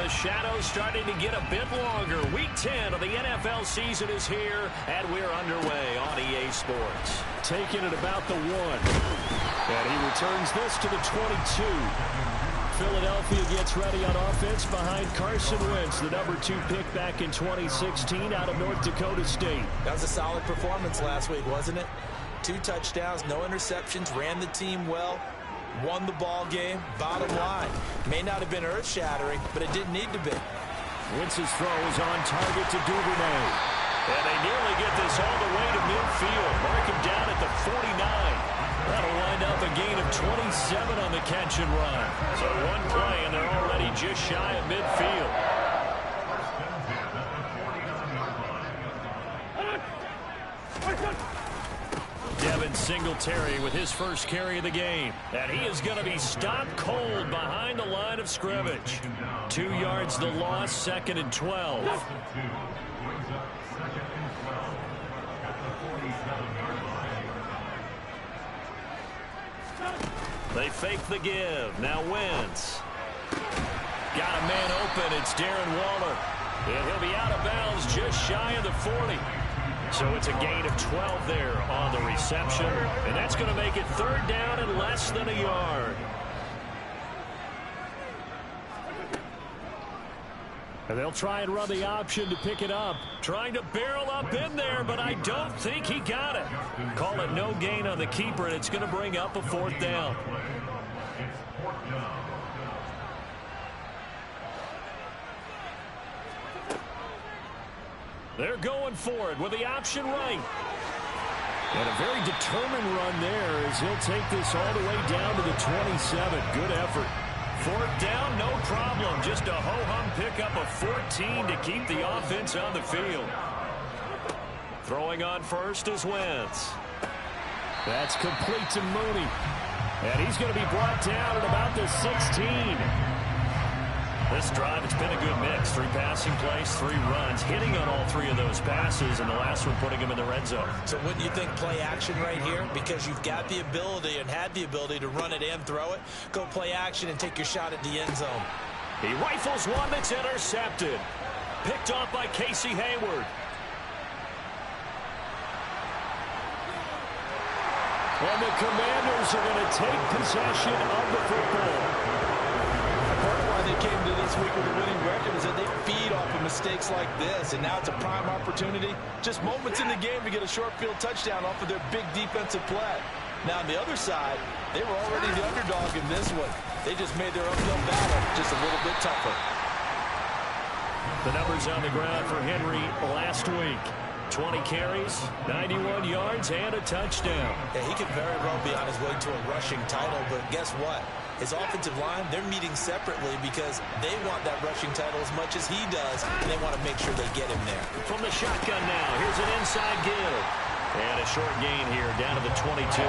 The shadow's starting to get a bit longer. Week 10 of the NFL season is here, and we're underway on EA Sports. Taking it about the 1. And he returns this to the 22. Philadelphia gets ready on offense behind Carson Wentz, the number 2 pick back in 2016 out of North Dakota State. That was a solid performance last week, wasn't it? 2 touchdowns, no interceptions, ran the team well, won the ball game. Bottom line, may not have been earth-shattering, but it didn't need to be. Wentz's throw is on target to Duvernay. And they nearly get this all the way to midfield. Mark him down at the 49. That'll wind up a gain of 27 on the catch and run. So one play, and they're already just shy of midfield. Devin Singletary with his first carry of the game. And he is going to be stopped cold behind the line of scrimmage. 2 yards the loss, 2nd and 12. They fake the give. Now Wentz. Got a man open. It's Darren Waller. And he'll be out of bounds just shy of the 40. So it's a gain of 12 there on the reception. And that's going to make it 3rd down and less than a yard. And they'll try and run the option to pick it up. Trying to barrel up in there, but I don't think he got it. Call it no gain on the keeper, and it's going to bring up a 4th down. They're going for it with the option right. And a very determined run there as he'll take this all the way down to the 27. Good effort. 4th down, no problem. Just a ho-hum pickup of 14 to keep the offense on the field. Throwing on first is Wentz. That's complete to Mooney. And he's going to be brought down at about the 16. This drive, it's been a good mix. 3 passing plays, 3 runs, hitting on all 3 of those passes, and the last one putting him in the red zone. So wouldn't you think play action right here? Because you've got the ability and had the ability to run it and throw it. Go play action and take your shot at the end zone. He rifles one that's intercepted. Picked off by Casey Hayward. And the Commanders are going to take possession of the football. They came to this week with a winning record is that they feed off of mistakes like this, and now it's a prime opportunity. Just moments in the game to get a short field touchdown off of their big defensive play. Now on the other side, they were already the underdog in this one. They just made their uphill battle just a little bit tougher. The numbers on the ground for Henry last week. 20 carries, 91 yards, and a touchdown. Yeah, he could very well be on his way to a rushing title, but guess what? His offensive line, they're meeting separately because they want that rushing title as much as he does, and they want to make sure they get him there. From the shotgun now, here's an inside give. And a short gain here, down to the 22. 5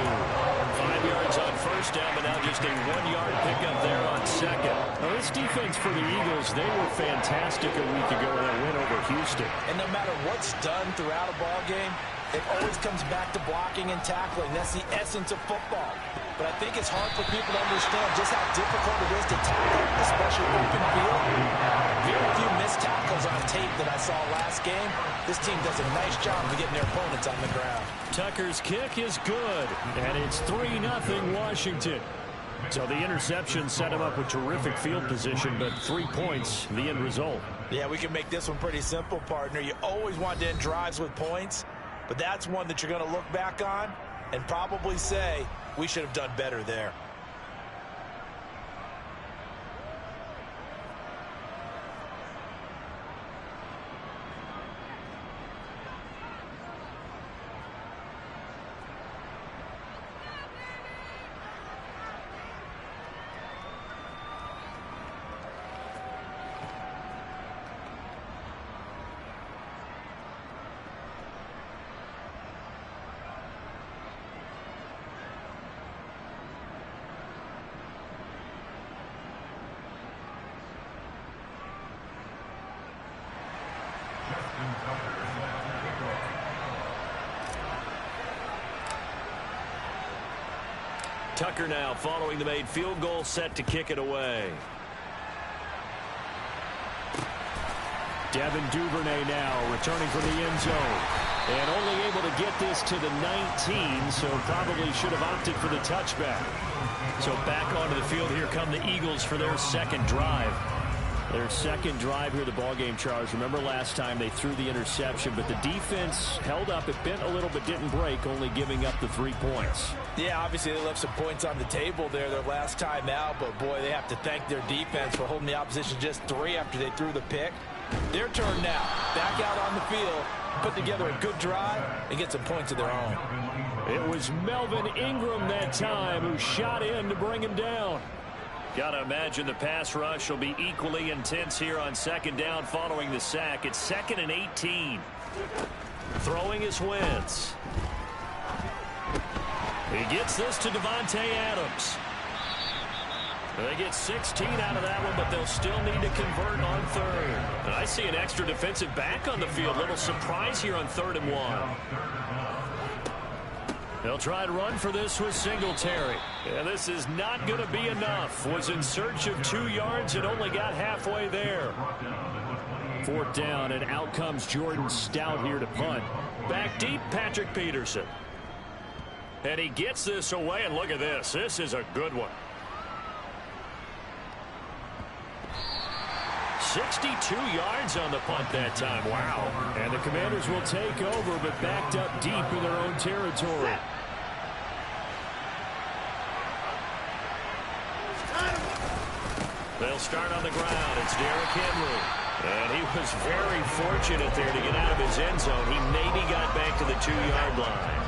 yards on first down, but now just a 1-yard pickup there on second. Well, this defense for the Eagles, they were fantastic a week ago in that win over Houston. And no matter what's done throughout a ball game, it always comes back to blocking and tackling. That's the essence of football. But I think it's hard for people to understand just how difficult it is to tackle, especially open field. Very few missed tackles on tape that I saw last game. This team does a nice job of getting their opponents on the ground. Tucker's kick is good, and it's 3-0 Washington. So the interception set him up with terrific field position, but 3 points, the end result. Yeah, we can make this one pretty simple, partner. You always want to end drives with points, but that's one that you're going to look back on and probably say, we should have done better there. Tucker now following the made field goal, set to kick it away. Devin Duvernay now returning from the end zone. And only able to get this to the 19, so probably should have opted for the touchback. So back onto the field, here come the Eagles for their second drive. Their second drive here, the ballgame, Charles. Remember last time they threw the interception, but the defense held up. It bent a little but didn't break, only giving up the 3 points. Yeah, obviously they left some points on the table there their last time out, but boy, they have to thank their defense for holding the opposition just 3 after they threw the pick. Their turn now. Back out on the field, put together a good drive, and get some points of their own. It was Melvin Ingram that time who shot in to bring him down. Got to imagine the pass rush will be equally intense here on second down following the sack. It's 2nd and 18. Throwing is Wentz. He gets this to Devontae Adams. They get 16 out of that one, but they'll still need to convert on third. And I see an extra defensive back on the field. Little surprise here on 3rd and 1. They'll try to run for this with Singletary. And this is not going to be enough. Was in search of 2 yards and only got halfway there. 4th down, and out comes Jordan Stout here to punt. Back deep, Patrick Peterson. And he gets this away, and look at this. This is a good one. 62 yards on the punt that time. Wow. And the Commanders will take over, but backed up deep in their own territory. They'll start on the ground. It's Derrick Henry. And he was very fortunate there to get out of his end zone. He maybe got back to the 2-yard line.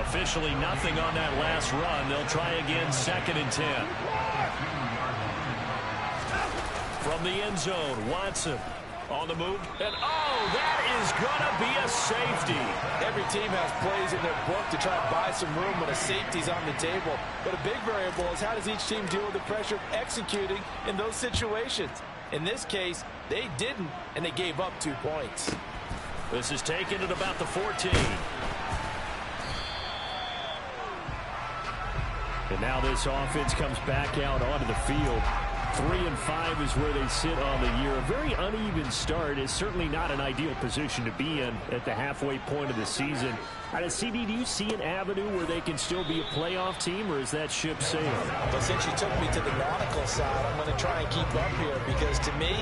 Officially nothing on that last run. They'll try again, 2nd and 10. From the end zone, Watson on the move. And, oh, that is going to be a safety. Every team has plays in their book to try to buy some room when a safety's on the table. But a big variable is how does each team deal with the pressure of executing in those situations. In this case, they didn't, and they gave up 2 points. This is taken at about the 14. And now this offense comes back out onto the field. 3 and 5 is where they sit on the year. A very uneven start is certainly not an ideal position to be in at the halfway point of the season. CD, do you see an avenue where they can still be a playoff team, or is that ship sailed? Well, since you took me to the nautical side, I'm going to try and keep up here because to me,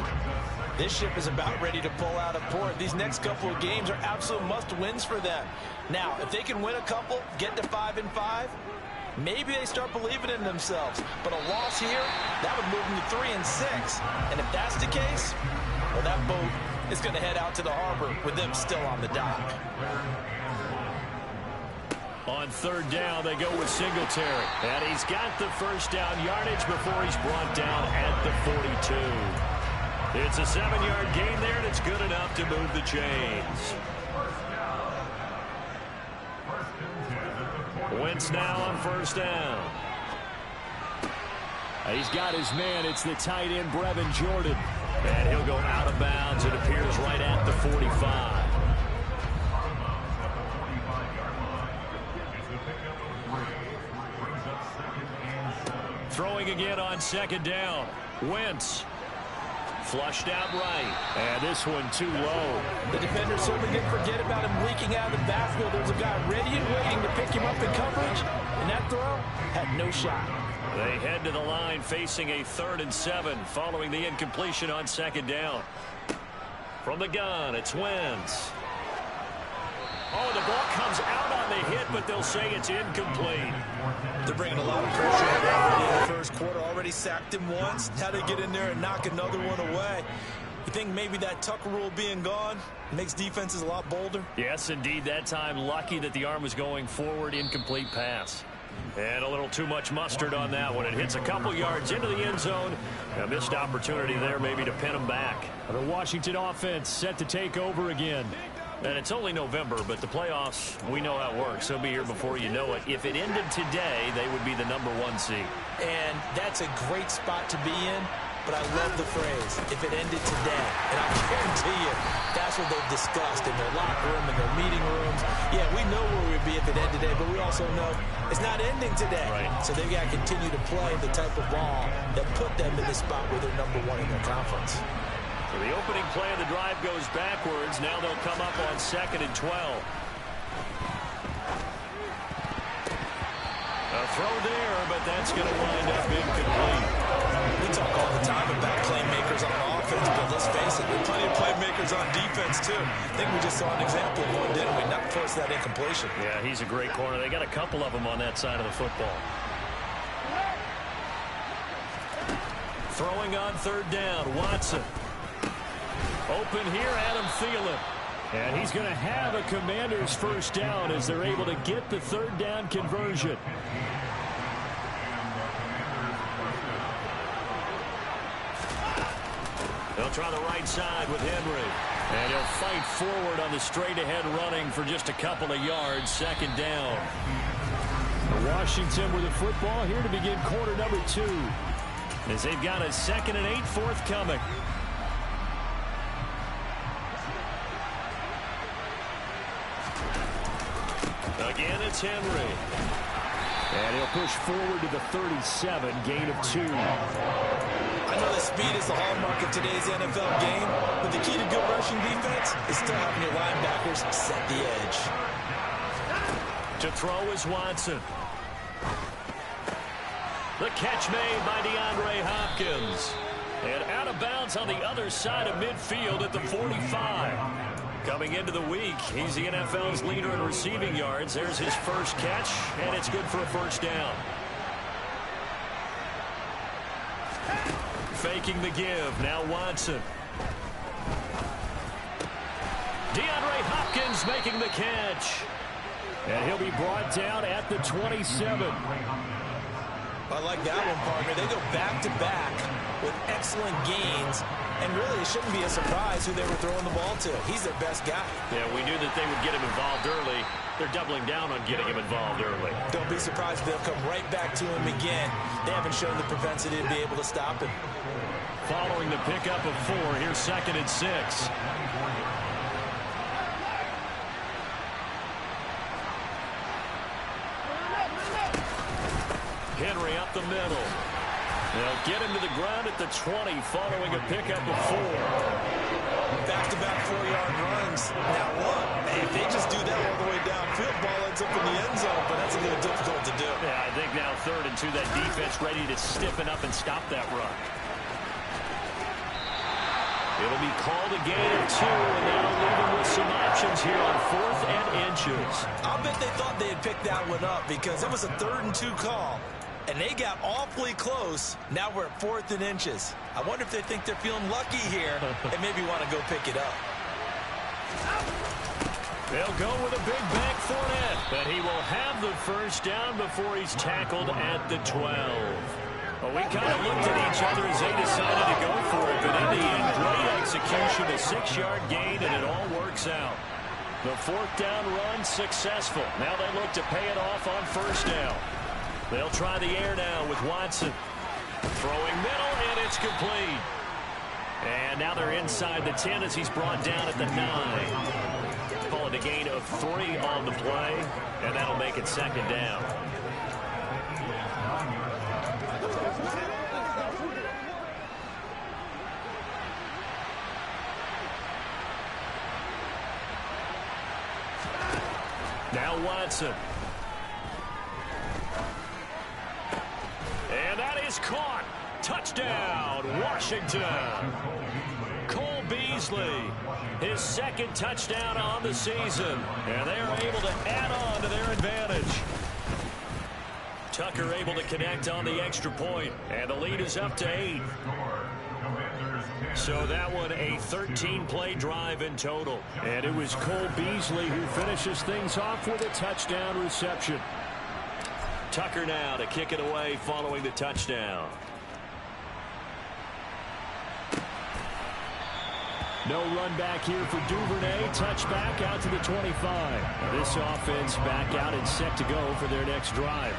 this ship is about ready to pull out of port. These next couple of games are absolute must-wins for them. Now, if they can win a couple, get to 5 and 5, maybe they start believing in themselves. But a loss here, that would move them to 3 and 6. And if that's the case, well, that boat is going to head out to the harbor with them still on the dock. On 3rd down, they go with Singletary. And he's got the first down yardage before he's brought down at the 42. It's a 7-yard gain there, and it's good enough to move the chains. Wentz now on 1st down. He's got his man. It's the tight end, Brevin Jordan. And he'll go out of bounds. It appears right at the 45. Throwing again on 2nd down. Wentz. Flushed out right. And this one too low. The defender certainly didn't forget about him leaking out of the backfield. There's a guy ready and waiting to pick him up in coverage. And that throw had no shot. They head to the line facing a 3rd and 7 following the incompletion on 2nd down. From the gun, it's Wentz. Oh, the ball comes out on the hit, but they'll say it's incomplete. They're bringing a lot of pressure already in the first quarter. Already sacked him once. Now they get in there and knock another one away. You think maybe that Tucker rule being gone makes defenses a lot bolder? Yes, indeed. That time, lucky that the arm was going forward. Incomplete pass. And a little too much mustard on that one. It hits a couple yards into the end zone. A missed opportunity there maybe to pin them back. The Washington offense set to take over again. And it's only November, but the playoffs, we know how it works. They'll be here before you know it. If it ended today, they would be the #1 seed. And that's a great spot to be in, but I love the phrase, if it ended today. And I guarantee you, that's what they've discussed in their locker room, in their meeting rooms. Yeah, we know where we'd be if it ended today, but we also know it's not ending today. Right. So they've got to continue to play the type of ball that put them in the spot where they're #1 in their conference. So the opening play of the drive goes backwards. Now they'll come up on 2nd and 12. A throw there, but that's going to wind up incomplete. We talk all the time about playmakers on offense, but let's face it, there are plenty of playmakers on defense, too. I think we just saw an example of one, didn't we? Not force that incompletion. Yeah, he's a great corner. They got a couple of them on that side of the football. Throwing on 3rd down, Watson. Open here, Adam Thielen. And he's going to have a Commanders first down as they're able to get the 3rd down conversion. They'll try the right side with Henry. And he'll fight forward on the straight-ahead running for just a couple of yards. 2nd down. Washington with the football here to begin quarter number 2. As they've got a 2nd and 8 forthcoming. Again, it's Henry. And he'll push forward to the 37, gain of 2. I know that speed is the hallmark of today's NFL game, but the key to good rushing defense is still having your linebackers set the edge. To throw is Watson. The catch made by DeAndre Hopkins. And out of bounds on the other side of midfield at the 45. Coming into the week, he's the NFL's leader in receiving yards. There's his first catch, and it's good for a first down. Faking the give. Now Watson. DeAndre Hopkins making the catch. And he'll be brought down at the 27. I like that one, partner. They go back-to-back with excellent gains, and really it shouldn't be a surprise who they were throwing the ball to. He's their best guy. Yeah, we knew that they would get him involved early. They're doubling down on getting him involved early. Don't be surprised if they'll come right back to him again. They haven't shown the propensity to be able to stop him. Following the pickup of 4, here's 2nd and 6. Henry up the middle. They'll get him to the ground at the 20 following a pickup of 4. Back-to-back 4-yard runs. Now look, if they just do that all the way downfield, ball ends up in the end zone, but that's a little difficult to do. Yeah, I think now 3rd and 2, that defense ready to stiffen up and stop that run. It'll be called a gain of 2, and that'll leave them with some options here on 4th and inches. I'll bet they thought they had picked that one up because it was a 3rd and 2 call. And they got awfully close. Now we're at 4th and inches. I wonder if they think they're feeling lucky here and maybe want to go pick it up. They'll go with a big back Fournette, but he will have the first down before he's tackled at the 12. Well, we kind of looked at each other as they decided to go for it, but in the end, great execution, a 6-yard gain, and it all works out. The 4th down run successful. Now they look to pay it off on 1st down. They'll try the air now with Watson. Throwing middle, and it's complete. And now they're inside the 10 as he's brought down at the 9. Call it a gain of 3 on the play, and that'll make it 2nd down. Now Watson. And that is caught. Touchdown, Washington. Cole Beasley, his 2nd touchdown on the season. And they're able to add on to their advantage. Tucker able to connect on the extra point. And the lead is up to 8. So that one a 13-play drive in total. And it was Cole Beasley who finishes things off with a touchdown reception. Tucker now to kick it away following the touchdown. No run back here for Duvernay. Touchback out to the 25. This offense back out and set to go for their next drive.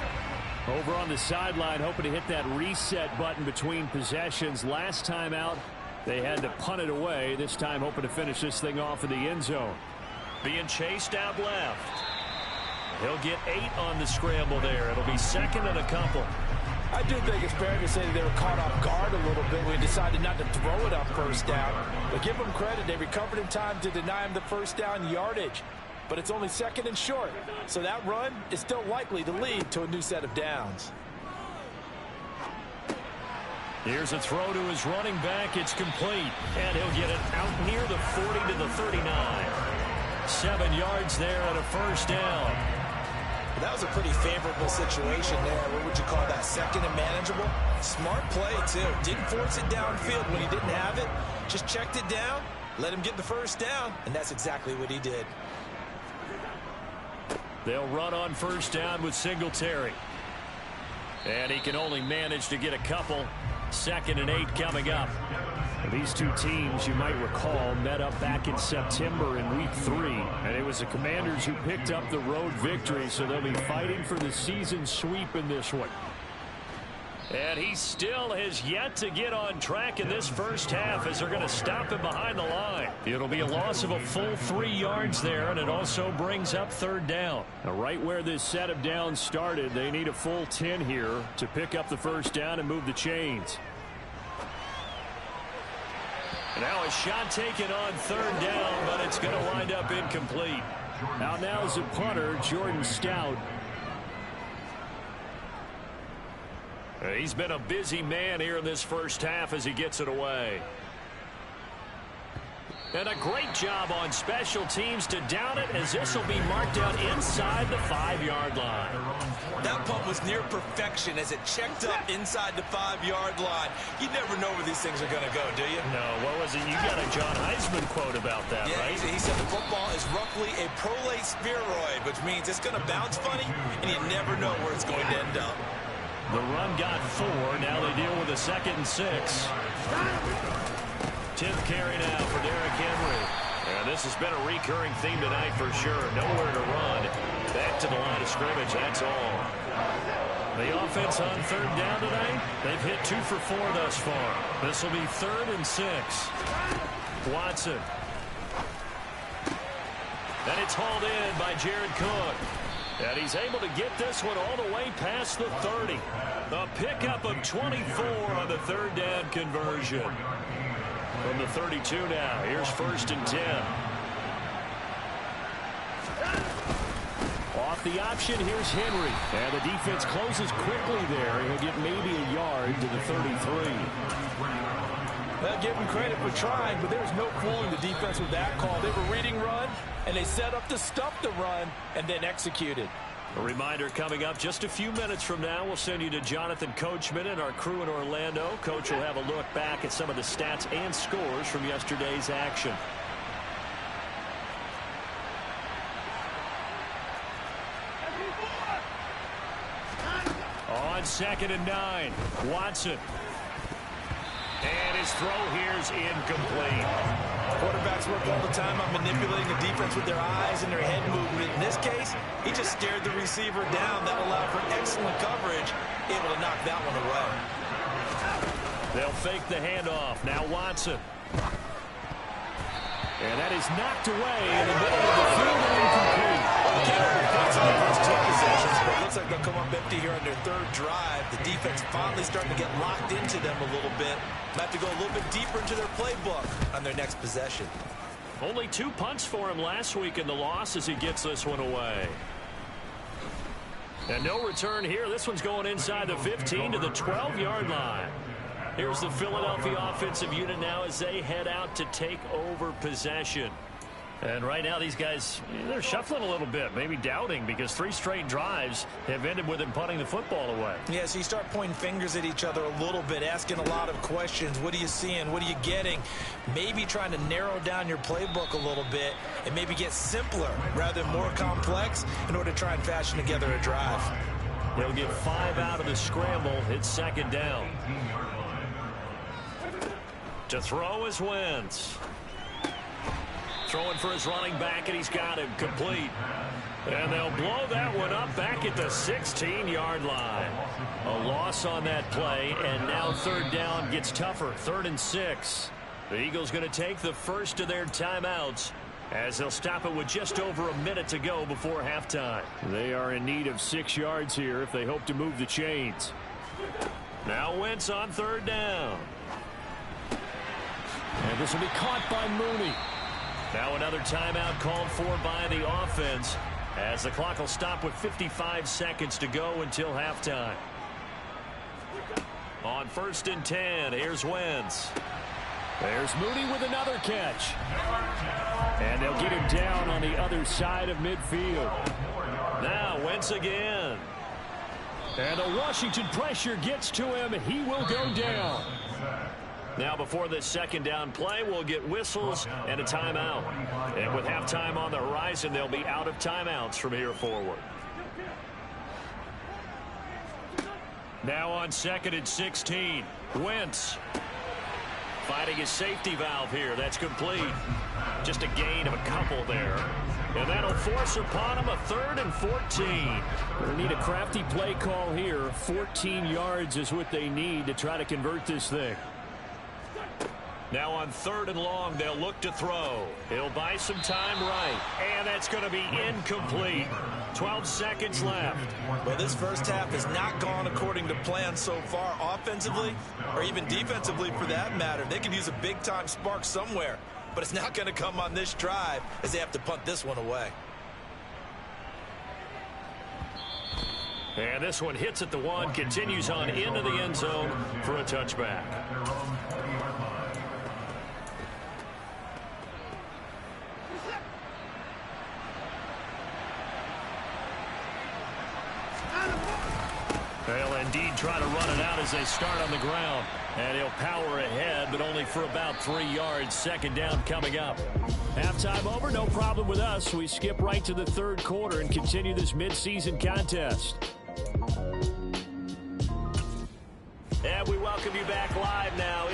Over on the sideline, hoping to hit that reset button between possessions. Last time out, they had to punt it away. This time hoping to finish this thing off in the end zone. Being chased out left. He'll get 8 on the scramble there. It'll be 2nd and a couple. I do think it's fair to say that they were caught off guard a little bit when he decided not to throw it on first down. But give them credit. They recovered in time to deny him the first down yardage. But it's only 2nd and short. So that run is still likely to lead to a new set of downs. Here's a throw to his running back. It's complete. And he'll get it out near the 40 to the 39. 7 yards there and a first down. That was a pretty favorable situation there. What would you call that? 2nd and manageable? Smart play, too. Didn't force it downfield when he didn't have it. Just checked it down, let him get the first down, and that's exactly what he did. They'll run on first down with Singletary. And he can only manage to get a couple. 2nd and 8 coming up. These two teams, you might recall, met up back in September in Week 3. And it was the Commanders who picked up the road victory, so they'll be fighting for the season sweep in this one. And he still has yet to get on track in this first half as they're going to stop him behind the line. It'll be a loss of a full 3 yards there, and it also brings up 3rd down. Now, right where this set of downs started, they need a full 10 here to pick up the first down and move the chains. Now a shot taken on 3rd down, but it's going to wind up incomplete. Now is the punter, Jordan Stout. He's been a busy man here in this first half as he gets it away. And a great job on special teams to down it, as this will be marked out inside the 5-yard line. That punt was near perfection as it checked up inside the 5-yard line. You never know where these things are going to go, do you? No, what was it? You got a John Heisman quote about that, yeah, right? He said the football is roughly a prolate spheroid, which means it's going to bounce funny, and you never know where it's going to end up. The run got 4. Now they deal with a 2nd and 6. 10th carry now for Derrick Henry. And this has been a recurring theme tonight for sure. Nowhere to run. Back to the line of scrimmage. That's all. The offense on 3rd down tonight, they've hit 2 for 4 thus far. This will be 3rd and 6. Watson. And it's hauled in by Jared Cook. And he's able to get this one all the way past the 30. A pickup of 24 on the 3rd down conversion. From the 32 now, here's 1st and 10. Off the option, here's Henry. And the defense closes quickly there. He'll get maybe a yard to the 33. Well, give him credit for trying, but there's no fooling the defense with that call. They were reading run, and they set up to stuff the run, and then executed. A reminder coming up just a few minutes from now. We'll send you to Jonathan Coachman and our crew in Orlando. Coach will have a look back at some of the stats and scores from yesterday's action. On 2nd and 9, Watson. And his throw here is incomplete. Quarterbacks work all the time on manipulating the defense with their eyes and their head movement. In this case, he just stared the receiver down. That allowed for excellent coverage, able to knock that one away. They'll fake the handoff. Now Watson. And that is knocked away in the middle of the field and incomplete. Can't hold points on the first 2 possessions, but it looks like they'll come up empty here on their 3rd drive. The defense finally starting to get locked into them a little bit. Might have to go a little bit deeper into their playbook on their next possession. Only 2 punts for him last week in the loss as he gets this one away. And no return here. This one's going inside the 15 to the 12-yard line. Here's the Philadelphia offensive unit now as they head out to take over possession. And right now these guys, they're shuffling a little bit, maybe doubting, because 3 straight drives have ended with them punting the football away. Yeah, so you start pointing fingers at each other a little bit, asking a lot of questions. What are you seeing? What are you getting? Maybe trying to narrow down your playbook a little bit and maybe get simpler rather than more complex in order to try and fashion together a drive. They'll get 5 out of the scramble. It's 2nd down. To throw is Wentz. Throwing for his running back, and he's got him complete. And they'll blow that one up back at the 16-yard line. A loss on that play, and now 3rd down gets tougher. 3rd and 6. The Eagles going to take the first of their timeouts as they'll stop it with just over a minute to go before halftime. They are in need of 6 yards here if they hope to move the chains. Now Wentz on third down. And this will be caught by Mooney. Now another timeout called for by the offense, as the clock will stop with 55 seconds to go until halftime. On 1st and 10, here's Wentz. There's Mooney with another catch. And they'll get him down on the other side of midfield. Now Wentz again. And the Washington pressure gets to him. He will go down. Now before this second down play, we'll get whistles and a timeout. And with halftime on the horizon, they'll be out of timeouts from here forward. Now on 2nd and 16, Wentz fighting his safety valve here. That's complete. Just a gain of a couple there. And that'll force upon him a 3rd and 14. They need a crafty play call here. 14 yards is what they need to try to convert this thing. Now on 3rd and long, they'll look to throw. He'll buy some time right. And that's going to be incomplete. 12 seconds left. Well, this first half has not gone according to plan so far, offensively or even defensively for that matter. They could use a big-time spark somewhere, but it's not going to come on this drive as they have to punt this one away. And this one hits at the 1, continues on into the end zone for a touchback. They'll indeed try to run it out as they start on the ground. And he'll power ahead, but only for about 3 yards. Second down coming up. Halftime over, no problem with us. We skip right to the 3rd quarter and continue this midseason contest. And we welcome you back live now.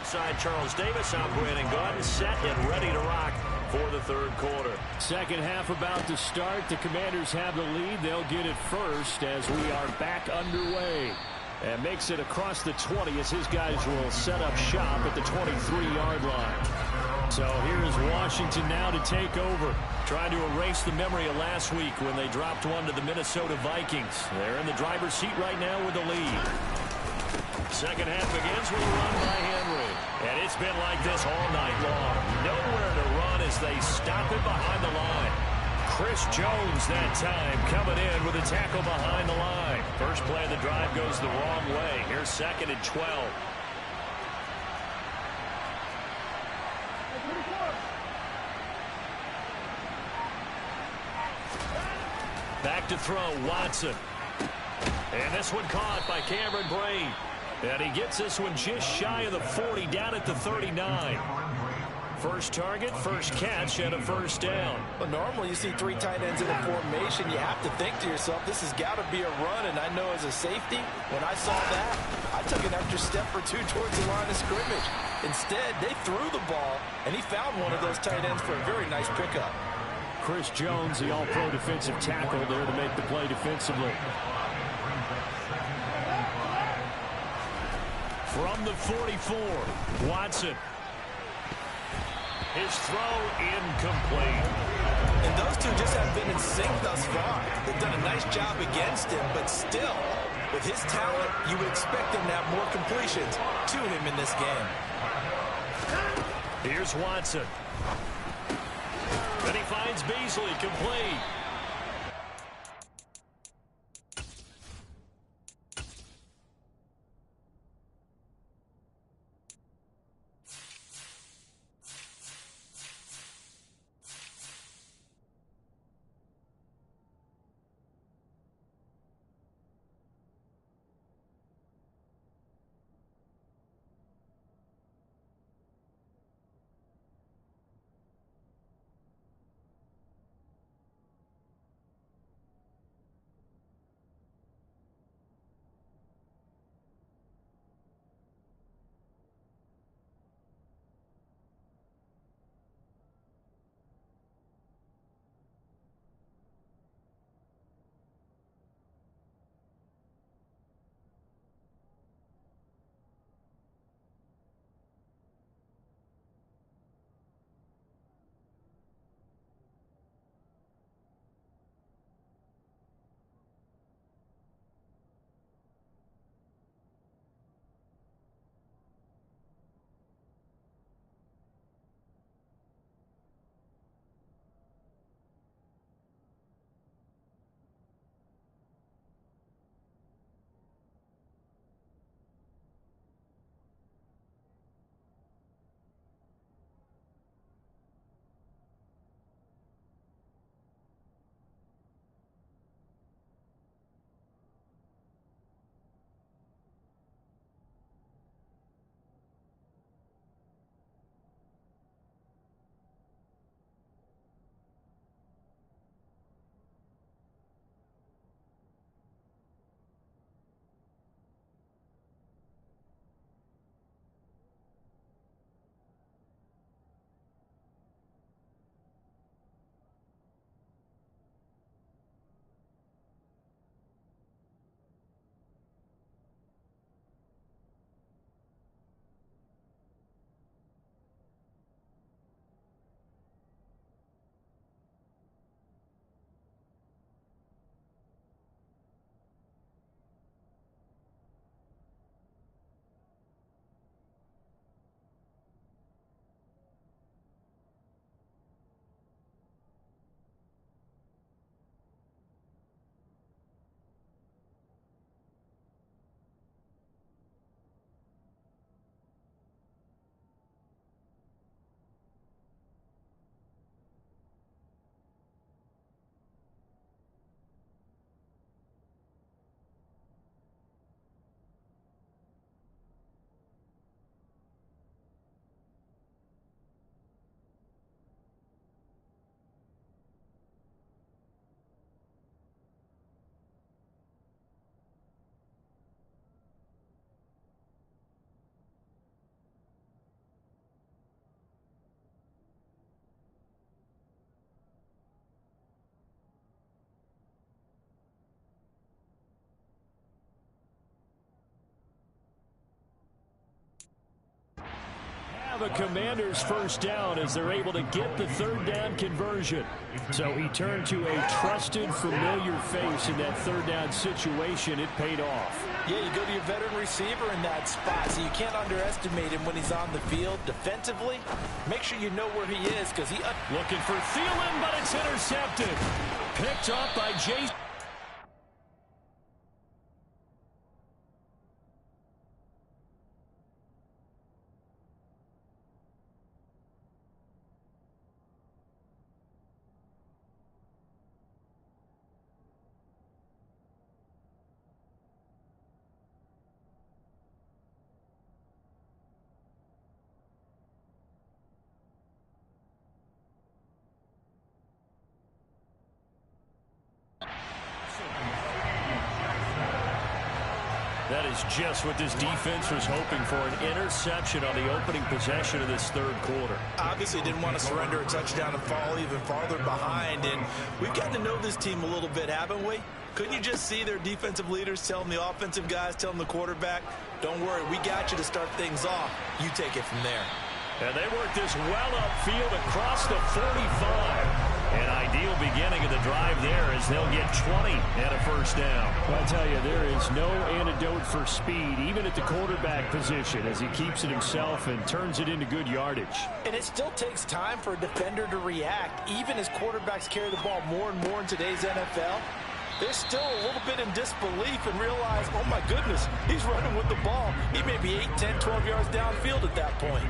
side, Charles Davis operating gun, set and ready to rock for the third quarter. Second half about to start. The Commanders have the lead. They'll get it first as we are back underway. And makes it across the 20 as his guys will set up shop at the 23-yard line. So here is Washington now to take over. Trying to erase the memory of last week when they dropped one to the Minnesota Vikings. They're in the driver's seat right now with the lead. Second half begins with a run by Henry. And it's been like this all night long. Nowhere to run as they stop it behind the line. Chris Jones that time coming in with a tackle behind the line. First play of the drive goes the wrong way. Here's second and 12. Back to throw, Watson. And this one caught by Cameron Braid. And he gets this one just shy of the 40, down at the 39. First target, first catch, and a first down. Well, normally you see three tight ends in a formation. You have to think to yourself, this has got to be a run. And I know as a safety, when I saw that, I took an extra step or two towards the line of scrimmage. Instead, they threw the ball, and he found one of those tight ends for a very nice pickup. Chris Jones, the all-pro defensive tackle, there to make the play defensively. From the 44, Watson. His throw incomplete. And those two just haven't been in sync thus far. They've done a nice job against him, but still, with his talent, you would expect him to have more completions to him in this game. Here's Watson. And he finds Beasley complete. have a Commanders first down as they're able to get the third down conversion. So he turned to a trusted, familiar face in that third down situation. It paid off. Yeah, you go to your veteran receiver in that spot, so you can't underestimate him when he's on the field defensively. Make sure you know where he is because he... Looking for Thielen, but it's intercepted. Picked up by Jason. That is just what this defense was hoping for, an interception on the opening possession of this third quarter. Obviously didn't want to surrender a touchdown and fall even farther behind, and we've gotten to know this team a little bit, haven't we? Couldn't you just see their defensive leaders telling the offensive guys, telling the quarterback, don't worry, we got you to start things off. You take it from there. And they work this well upfield across the 45. An ideal beginning of the drive there as they'll get 20 and a first down. I'll tell you, there is no antidote for speed, even at the quarterback position, as he keeps it himself and turns it into good yardage. And it still takes time for a defender to react, even as quarterbacks carry the ball more and more in today's NFL. They're still a little bit in disbelief and realize, oh my goodness, he's running with the ball. He may be 8, 10, 12 yards downfield at that point.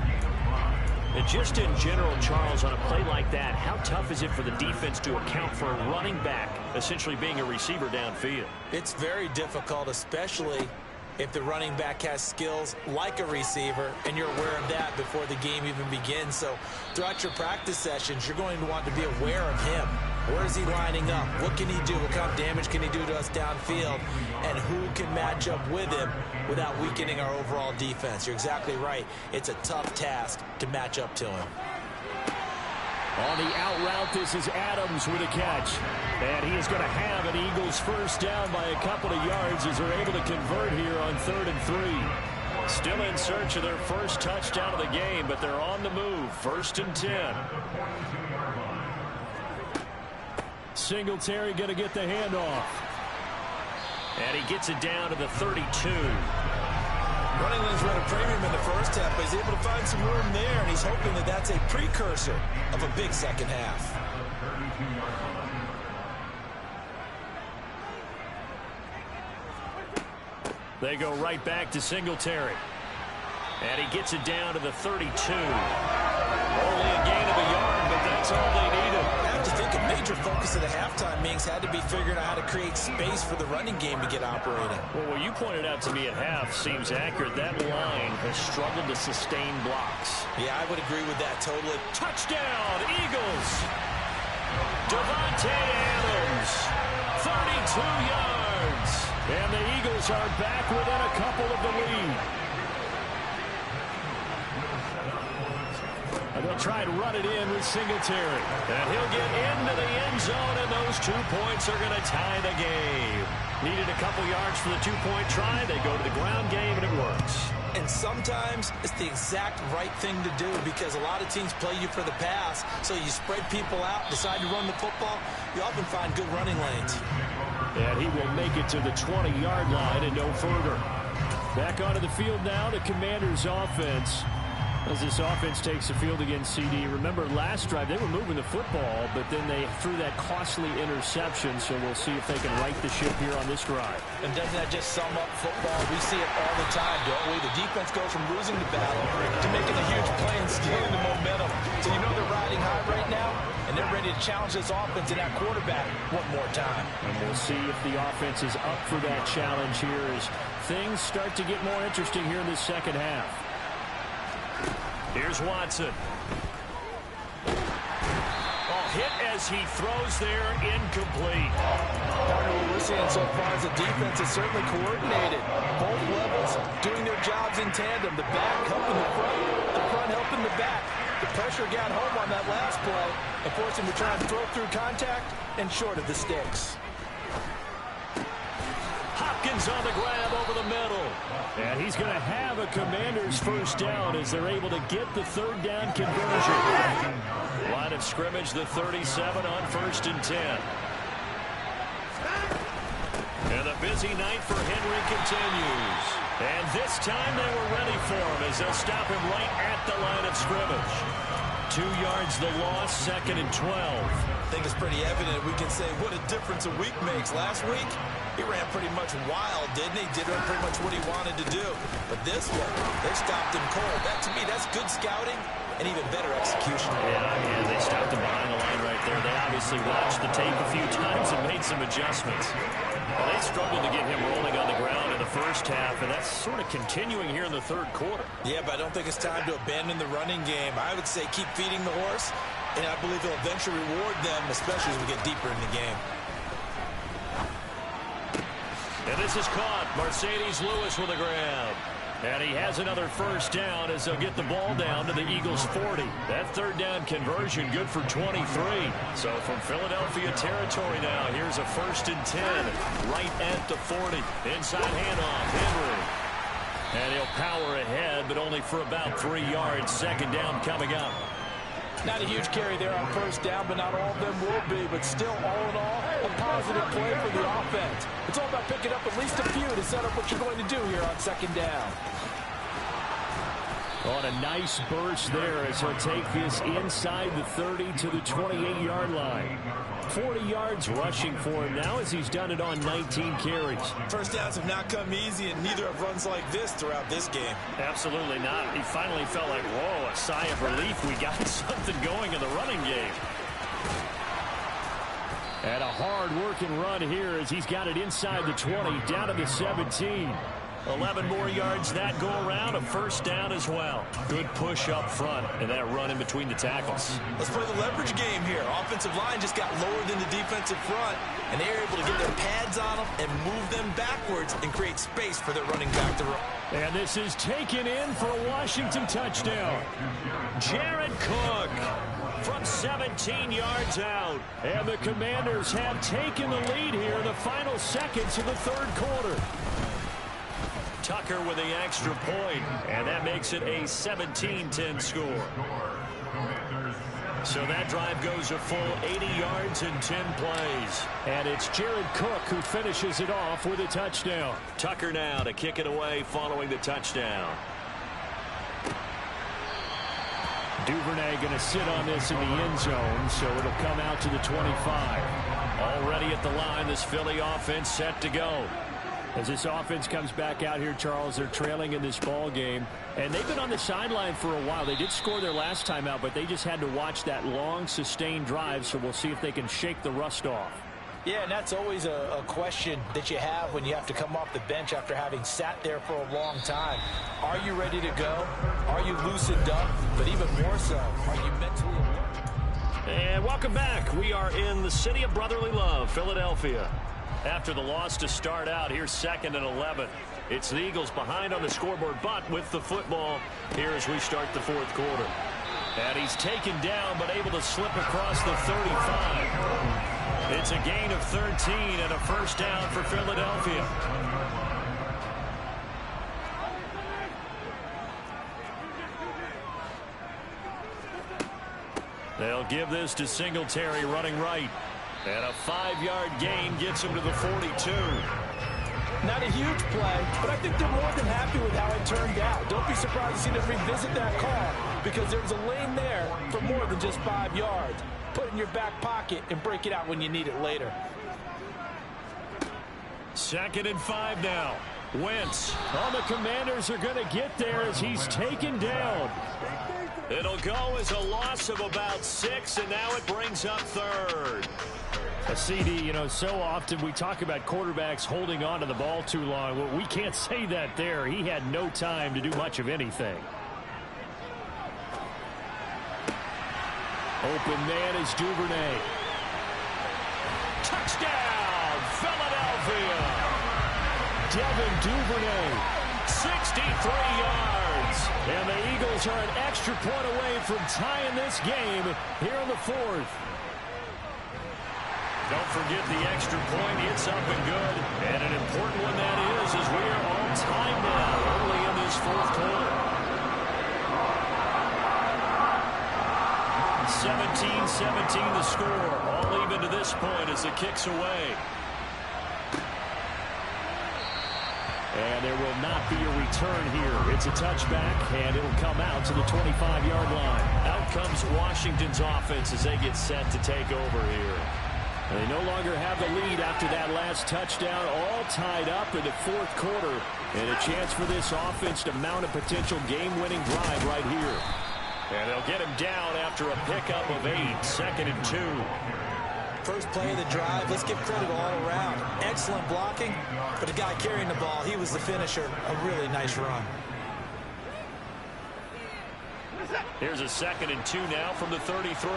And just in general, Charles, on a play like that, how tough is it for the defense to account for a running back essentially being a receiver downfield? It's very difficult, especially if the running back has skills like a receiver, and you're aware of that before the game even begins. So throughout your practice sessions, you're going to want to be aware of him. Where is he lining up? What can he do? What kind of damage can he do to us downfield? And who can match up with him without weakening our overall defense? You're exactly right. It's a tough task to match up to him. On the out route, this is Adams with a catch. And he is going to have an Eagles first down by a couple of yards as they're able to convert here on 3rd and 3. Still in search of their first touchdown of the game, but they're on the move. 1st and 10. Singletary going to get the handoff. And he gets it down to the 32. Running lanes were at a premium in the first half, but he's able to find some room there, and he's hoping that that's a precursor of a big second half. They go right back to Singletary. And he gets it down to the 32. Only a gain of a yard, but that's all they needed. I have to think a major focus of the halftime meetings had to be figuring out how to create space for the running game to get operating. Well, what you pointed out to me at half seems accurate. That line has struggled to sustain blocks. Yeah, I would agree with that totally. Touchdown, Eagles! Devontae Adams, 32 yards. And the Eagles are back within a couple of the lead. And they'll try to run it in with Singletary. And he'll get into the end zone, and those 2 points are going to tie the game. Needed a couple yards for the 2-point try. They go to the ground game, and it works. And sometimes it's the exact right thing to do because a lot of teams play you for the pass. So you spread people out, decide to run the football. You often find good running lanes. And he will make it to the 20-yard line and no further. Back onto the field now, the Commanders' offense. As this offense takes the field against CD. Remember, last drive, they were moving the football, but then they threw that costly interception, so we'll see if they can right the ship here on this drive. And doesn't that just sum up football? We see it all the time, don't we? The defense goes from losing the battle to making a huge play and stealing the momentum. So you know they're riding high right now, and they're ready to challenge this offense and that quarterback one more time. And we'll see if the offense is up for that challenge here as things start to get more interesting here in this second half. Here's Watson. Oh, hit as he throws there, incomplete. What we're seeing so far is the defense is certainly coordinated. Both levels doing their jobs in tandem. The back helping the front helping the back. The pressure got home on that last play and forced him to try and throw through contact and short of the sticks. Hopkins He's on the grab over the middle. And he's going to have a Commanders first down as they're able to get the third down conversion. Line of scrimmage, the 37 on 1st and 10. And the busy night for Henry continues. And this time they were ready for him as they'll stop him right at the line of scrimmage. 2 yards the loss, 2nd and 12. I think it's pretty evident we can say what a difference a week makes. Last week, he ran pretty much wild, didn't he? Did pretty much what he wanted to do. But this one, they stopped him cold. That, to me, that's good scouting and even better execution. Yeah, they stopped him behind the line right there. They obviously watched the tape a few times and made some adjustments. Well, they struggled to get him rolling on the ground in the first half, and that's sort of continuing here in the third quarter. Yeah, but I don't think it's time to abandon the running game. I would say keep feeding the horse, and I believe he'll eventually reward them, especially as we get deeper in the game. And this is caught. Mercedes Lewis with a grab. And he has another first down as they'll get the ball down to the Eagles' 40. That third down conversion good for 23. So from Philadelphia territory now, here's a 1st and 10 right at the 40. Inside handoff, Henry. And he'll power ahead, but only for about 3 yards. 2nd down coming up. Not a huge carry there on first down, but not all of them will be. But still, all in all, a positive play for the offense. It's all about picking up at least a few to set up what you're going to do here on 2nd down. On a nice burst there as he'll take this inside the 30 to the 28-yard line. 40 yards rushing for him now as he's done it on 19 carries. First downs have not come easy, and neither have runs like this throughout this game. Absolutely not. He finally felt like, whoa, a sigh of relief. We got something going in the running game. And a hard-working run here as he's got it inside the 20, down to the 17. 11 more yards that go around, a first down as well. Good push up front, and that run in between the tackles. Let's play the leverage game here. Offensive line just got lower than the defensive front, and they were able to get their pads on them and move them backwards and create space for their running back to run. And this is taken in for a Washington touchdown. Jared Cook from 17 yards out. And the Commanders have taken the lead here in the final seconds of the third quarter. Tucker with the extra point, and that makes it a 17-10 score. So that drive goes a full 80 yards and 10 plays. And it's Jared Cook who finishes it off with a touchdown. Tucker now to kick it away following the touchdown. Duvernay going to sit on this in the end zone, so it'll come out to the 25. Already at the line, this Philly offense set to go. As this offense comes back out here, Charles, they're trailing in this ball game. And they've been on the sideline for a while. They did score their last time out, but they just had to watch that long, sustained drive. So we'll see if they can shake the rust off. Yeah, and that's always a question that you have when you have to come off the bench after having sat there for a long time. Are you ready to go? Are you loosened up? But even more so, are you mentally alert? And welcome back. We are in the city of brotherly love, Philadelphia. After the loss to start out, here's 2nd and 11. It's the Eagles behind on the scoreboard, but with the football here as we start the fourth quarter. And he's taken down, but able to slip across the 35. It's a gain of 13 and a first down for Philadelphia. They'll give this to Singletary running right. And a 5-yard gain gets him to the 42. Not a huge play, but I think they're more than happy with how it turned out. Don't be surprised to see them revisit that call because there's a lane there for more than just 5 yards. Put it in your back pocket and break it out when you need it later. 2nd and 5 now. Wentz. All the Commanders are going to get there as he's taken down. It'll go as a loss of about 6, and now it brings up 3rd. A CD, you know, so often we talk about quarterbacks holding on to the ball too long. Well, we can't say that there. He had no time to do much of anything. Open man is Duvernay. Touchdown, Philadelphia. Devin Duvernay, 63 yards. And the Eagles are an extra point away from tying this game here in the fourth. Don't forget the extra point. It's up and good. And an important one that is. 13-17 the score. All even to this point as the kick's away. And there will not be a return here. It's a touchback, and it'll come out to the 25-yard line. Out comes Washington's offense as they get set to take over here. And they no longer have the lead after that last touchdown, all tied up in the fourth quarter. And a chance for this offense to mount a potential game-winning drive right here. And they'll get him down after a pickup of 8, 2nd and 2. First play of the drive, let's give credit all around. Excellent blocking, but the guy carrying the ball, he was the finisher. A really nice run. Here's a 2nd and 2 now from the 33.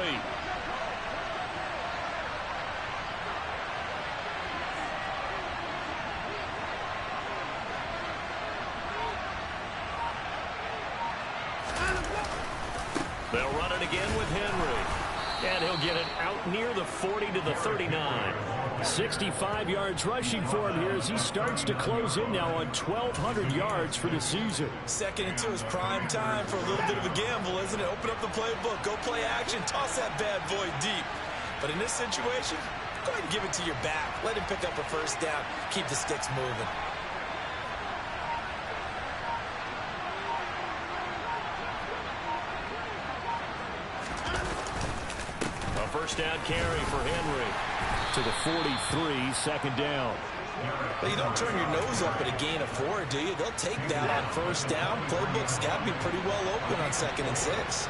They'll run it again with Henry. And he'll get it out near the 40 to the 39. 65 yards rushing for him here as he starts to close in now on 1,200 yards for the season. 2nd and 2 is prime time for a little bit of a gamble, isn't it? Open up the playbook, go play action, toss that bad boy deep. But in this situation, go ahead and give it to your back. Let him pick up a first down, keep the sticks moving. First down carry for Henry. To the 43, 2nd down. Well, you don't turn your nose up at a gain of 4, do you? They'll take that on first down. Playbook's got to be pretty well open on 2nd and 6.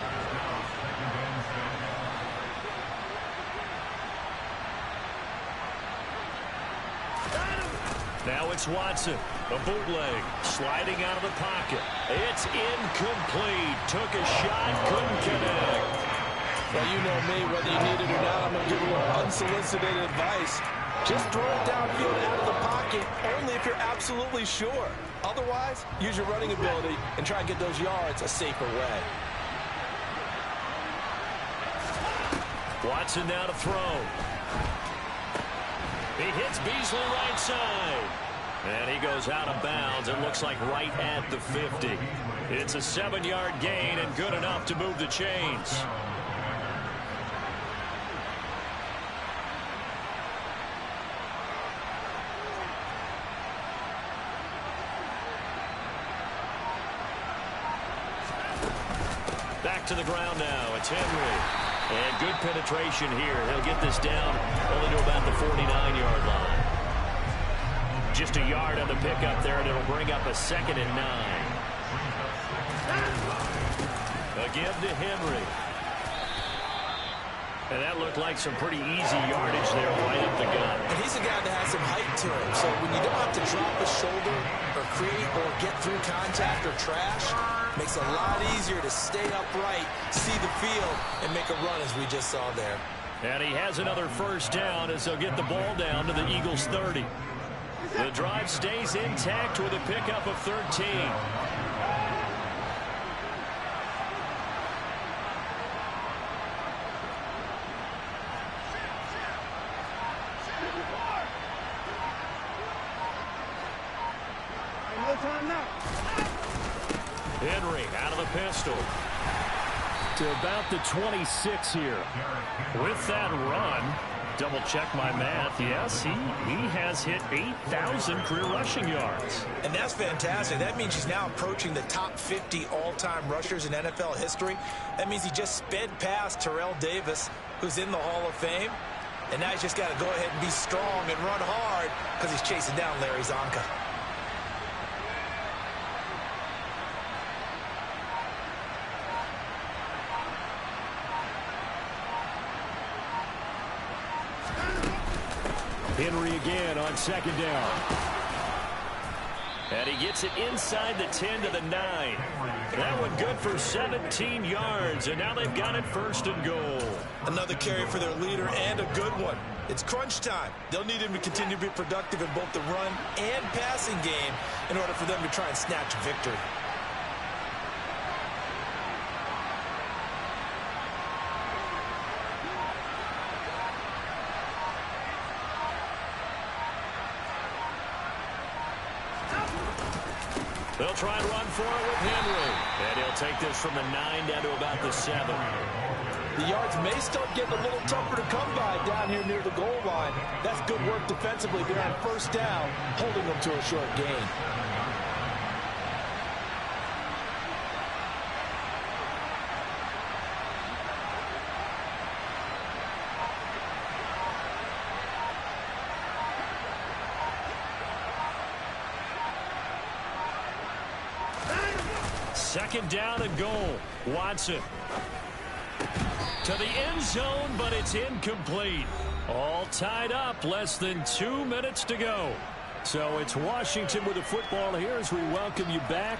Now it's Watson. A bootleg. Sliding out of the pocket. It's incomplete. Took a shot. Couldn't connect. Well, you know me, whether you need it or not, I'm going to give you unsolicited advice. Just throw it downfield out of the pocket, only if you're absolutely sure. Otherwise, use your running ability and try and get those yards a safer way. Watson now to throw. He hits Beasley right side. And he goes out of bounds. It looks like right at the 50. It's a 7-yard gain and good enough to move the chains. Back to the ground now. It's Henry. And good penetration here. He'll get this down only to about the 49-yard line. Just a yard on the pickup there, and it'll bring up a 2nd and 9. A give to Henry. And that looked like some pretty easy yardage there right up the gut. And he's a guy that has some height to him. So when you don't have to drop a shoulder or create or get through contact or trash, makes it a lot easier to stay upright, see the field, and make a run as we just saw there. And he has another first down as they'll get the ball down to the Eagles' 30. The drive stays intact with a pickup of 13. Henry out of the pistol. To about the 26 here. With that run, double check my math. Yes, he has hit 8,000 career rushing yards. And that's fantastic. That means he's now approaching the top 50 all-time rushers in NFL history. That means he just sped past Terrell Davis, who's in the Hall of Fame. And now he's just got to go ahead and be strong and run hard because he's chasing down Larry Zonka. Henry again on 2nd down. And he gets it inside the 10 to the 9. That one good for 17 yards, and now they've got it 1st and goal. Another carry for their leader and a good one. It's crunch time. They'll need him to continue to be productive in both the run and passing game in order for them to try and snatch victory. They'll try and run for it with Henry. And he'll take this from the 9 down to about the 7. The yards may start getting a little tougher to come by down here near the goal line. That's good work defensively there on first down, holding them to a short gain. Second down and goal. Watson to the end zone, but it's incomplete. All tied up, less than 2 minutes to go. So it's Washington with the football here as we welcome you back.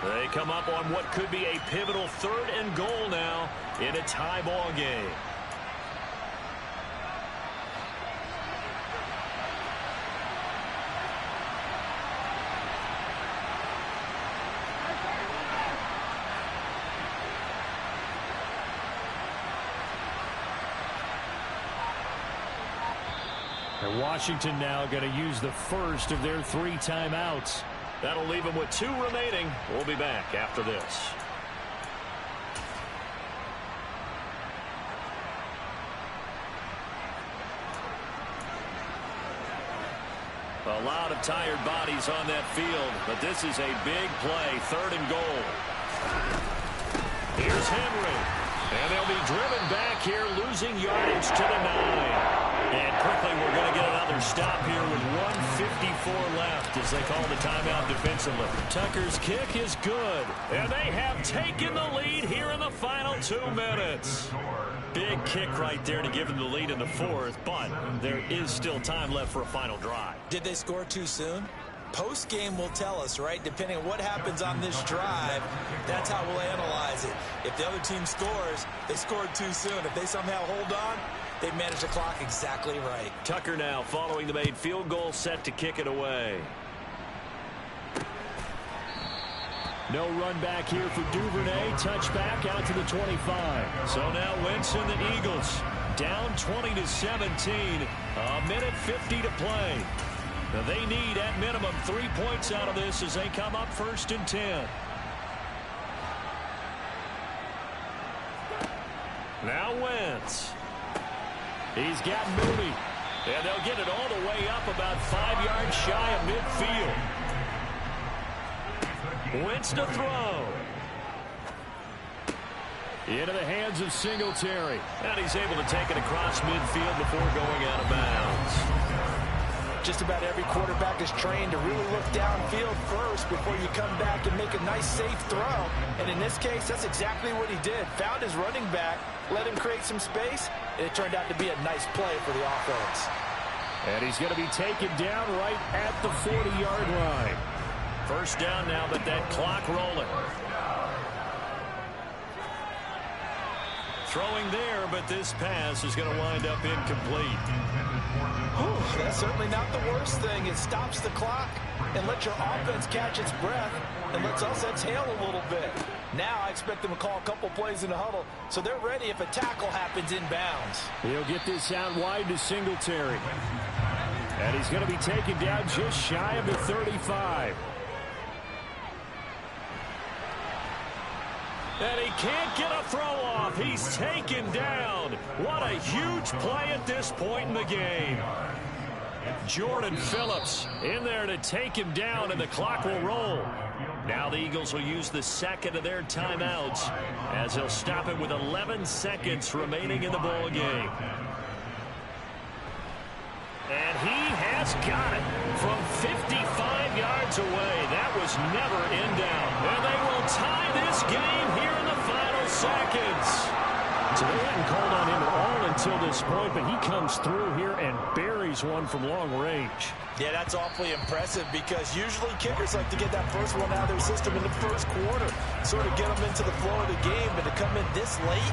They come up on what could be a pivotal 3rd and goal now in a tie ball game. And Washington now going to use the first of their 3 timeouts. That'll leave them with 2 remaining. We'll be back after this. A lot of tired bodies on that field, but this is a big play. 3rd and goal. Here's Henry. And they'll be driven back here, losing yardage to the 9. And quickly, we're going to get another stop here with 1:54 left as they call the timeout defensively. Tucker's kick is good. And they have taken the lead here in the final 2 minutes. Big kick right there to give them the lead in the 4th, but there is still time left for a final drive. Did they score too soon? Post-game will tell us, right? Depending on what happens on this drive, that's how we'll analyze it. If the other team scores, they scored too soon. If they somehow hold on, they've managed the clock exactly right. Tucker now following the made field goal, set to kick it away. No run back here for Duvernay. Touchback out to the 25. So now Wentz and the Eagles down 20-17. A minute 50 to play. Now they need at minimum 3 points out of this as they come up 1st and 10. Now Wentz. He's got Mooney. And they'll get it all the way up about 5 yards shy of midfield. Wentz to throw. Into the hands of Singletary. And he's able to take it across midfield before going out of bounds. Just about every quarterback is trained to really look downfield first before you come back and make a nice, safe throw. And in this case, that's exactly what he did. Found his running back, let him create some space, and it turned out to be a nice play for the offense. And he's going to be taken down right at the 40-yard line. First down now, but that clock rolling. Throwing there, but this pass is going to wind up incomplete. Whew, that's certainly not the worst thing. It stops the clock and lets your offense catch its breath and lets us exhale a little bit. Now I expect them to call a couple plays in the huddle so they're ready if a tackle happens inbounds. He'll get this out wide to Singletary. And he's going to be taken down just shy of the 35. And he can't get a throw off. He's taken down. What a huge play at this point in the game. Jordan Phillips in there to take him down, and the clock will roll. Now the Eagles will use the second of their timeouts as they'll stop it with 11 seconds remaining in the ball game. And he has got it from 55 yards away. That was never in doubt. And they will tie this game here in the final seconds. So they hadn't called on him at all until this point, but he comes through here and buries one from long range. Yeah, that's awfully impressive because usually kickers like to get that first one out of their system in the first quarter, sort of get them into the flow of the game, but to come in this late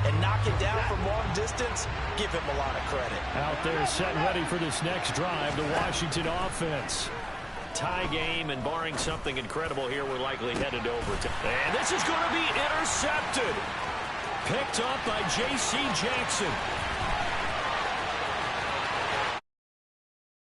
and knock it down from long distance, give him a lot of credit. Out there set and ready for this next drive, the Washington offense. Tie game, and barring something incredible here, we're likely headed over to. And this is going to be intercepted. Picked up by J.C. Jackson.